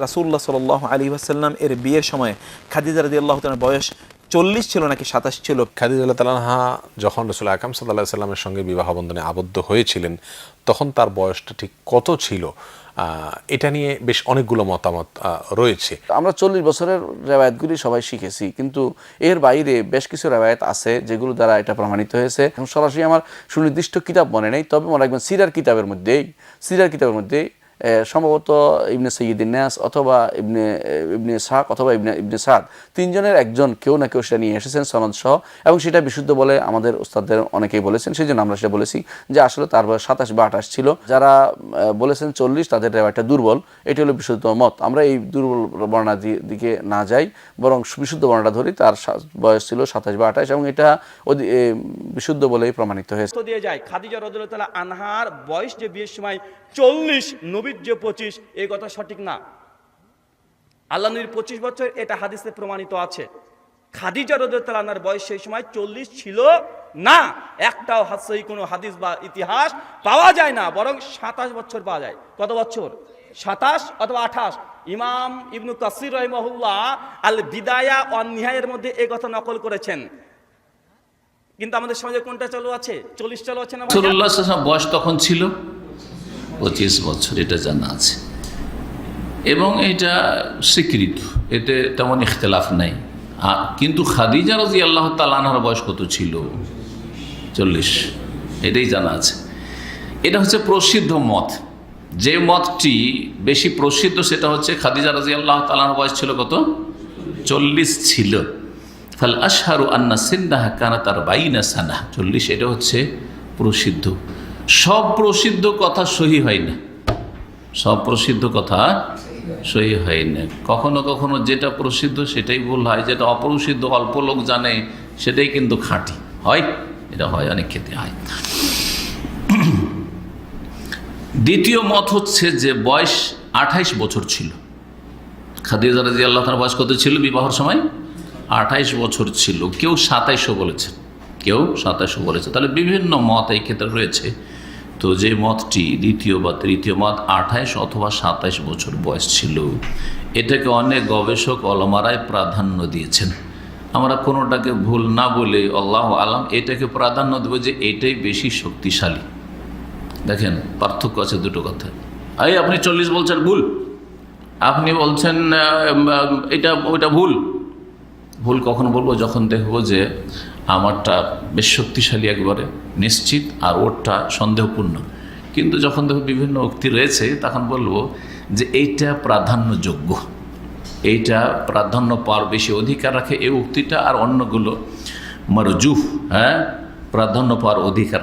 রাসূলুল্লাহ সাল্লাল্লাহু আলাইহি ওয়াসাল্লাম এর বিয়ের সময় খাদিজা রাদিয়াল্লাহু তাআলার বয়স 40 ছিল নাকি 27 ছিল? খাদিজা রাদিয়াল্লাহু তাআলা আনহা যখন রাসূল আকরাম সাল্লাল্লাহু আলাইহি ওয়াসাল্লামের সঙ্গে বিবাহ বন্ধনে আবদ্ধ হয়েছিলেন তখন তার বয়সটা ঠিক কত ছিল, এটা নিয়ে বেশ অনেকগুলো মতামত রয়েছে। আমরা 40 বছরের রেওয়ায়াতগুলি সবাই শিখেছি, কিন্তু এর বাইরে বেশ কিছু রেওয়ায়াত আছে যেগুলো দ্বারা এটা প্রমাণিত হয়েছে। সরাসরি আমার সুনির্দিষ্ট কিতাব মনে নেই, তবে মনে রাখবেন সিরার কিতাবের মধ্যেই সম্ভবত ইবনে সাইয়্যিদিন নাস অথবা ইবনে ইসহাক অথবা ইবনে সাদ, তিনজনের একজন কেউ না কেউ সেটা নিয়ে এসেছেন সনদ সহ, এবং সেটা বিশুদ্ধ বলে আমাদের উস্তাদদের অনেকেই বলেছেন। সেই জন্য আমরা সেটা বলেছি যে আসলে তার বয়স 27 বা 28 ছিল। যারা বলেছেন 40 তাদের রেওয়ায়তটা দুর্বল, এটি হলো বিশুদ্ধ মত। আমরা এই দুর্বল বর্ণনা দিকে না যাই, বরং বিশুদ্ধ বর্ণনাটা ধরি। তার বয়স ছিল 27 বা 28 এবং এটা বিশুদ্ধ বলেই প্রমাণিত হয়েছে। দিয়ে যায় খাদিজা রাদিয়াল্লাহু তাআলা আনহার বয়স যে বিয়ের সময় 40, নবীর যে 25, এই কথা সঠিক না। আল্লাহ নবীর 25 বছর, এটা হাদিসে প্রমাণিত আছে। খাদিজা রাদিয়াল্লাহু তাআলা আনহার বয়স সেই সময় 40 ছিল না। একটাও সহিহ কোনো হাদিস বা ইতিহাস পাওয়া যায় না, বরং 27 বছর পাওয়া যায়। কত বছর? 27 অথবা 28। ইমাম ইবনু কাসির রাহিমাহুল্লাহ আল বিদায়া ওয়ান নিহায়ার মধ্যে এই কথা নকল করেছেন। কিন্তু আমাদের সমাজে কোনটা চালু আছে? 40 চালু আছে না? রাসূলুল্লাহ সাল্লাল্লাহু আলাইহি ওয়াসাল্লাম বয়স তখন ছিল 25 বছর, এটা জানা আছে এবং এটা স্বীকৃত, এতে তেমন ইখতিলাফ নাই। কিন্তু খাদিজা রাদিয়াল্লাহু তাআলা আনহার বয়স কত ছিল? 40, এটাই জানা আছে। এটা হচ্ছে প্রসিদ্ধ মত। যে মতটি বেশি প্রসিদ্ধ সেটা হচ্ছে খাদিজা রাদিয়াল্লাহু তাআলা আনহার বয়স ছিল কত? 40 ছিল। ফাল আশহারু আন্না সিন্নাহা কানাত 40 সানা, 40, এটা হচ্ছে প্রসিদ্ধ। সব প্রসিদ্ধ কথা সহি হয় না, সব প্রসিদ্ধ কথা সহি হয় না। কখনো কখনো যেটা প্রসিদ্ধ সেটাই ভুল হয়, যেটা অপ্রসিদ্ধ অল্প লোক জানে সেটাই কিন্তু খাঁটি হয়, এটা হয়, অনেক ক্ষেত্রে হয়। দ্বিতীয় মত হচ্ছে যে বয়স 28 বছর ছিল। খাদিজা রাদিয়াল্লাহু তাআলার বয়স কত ছিল বিবাহের সময়? 28 বছর ছিল। কেউ 27ও বলেছেন, কেউ 27ও বলেছে। তাহলে বিভিন্ন মত এই ক্ষেত্রে রয়েছে। তো যে মতটি দ্বিতীয় বা তৃতীয় মত 28 অথবা 27 বছর বয়স ছিল, এটাকে অনেক গবেষক ওলামারাই প্রাধান্য দিয়েছেন। আমরা কোনোটাকে ভুল না বলে আল্লাহু আলাম এটাকে প্রাধান্য দেব যে এটাই বেশি শক্তিশালী। দেখেন পার্থক্য আছে দুটো কথা। এই আপনি 40 বলছেন ভুল, আপনি বলছেন ওইটা ভুল। ভুল কখন বলবো? যখন দেখবো যে আমারটা বেশ শক্তিশালী একেবারে নিশ্চিত আর ওরটা সন্দেহপূর্ণ। কিন্তু যখন দেখো বিভিন্ন উক্তি রয়েছে তখন বলবো যে এইটা প্রাধান্যযোগ্য, এইটা প্রাধান্য পাওয়ার বেশি অধিকার রাখে এই উক্তিটা, আর অন্যগুলো মারজুহ, প্রাধান্য পাওয়ার অধিকার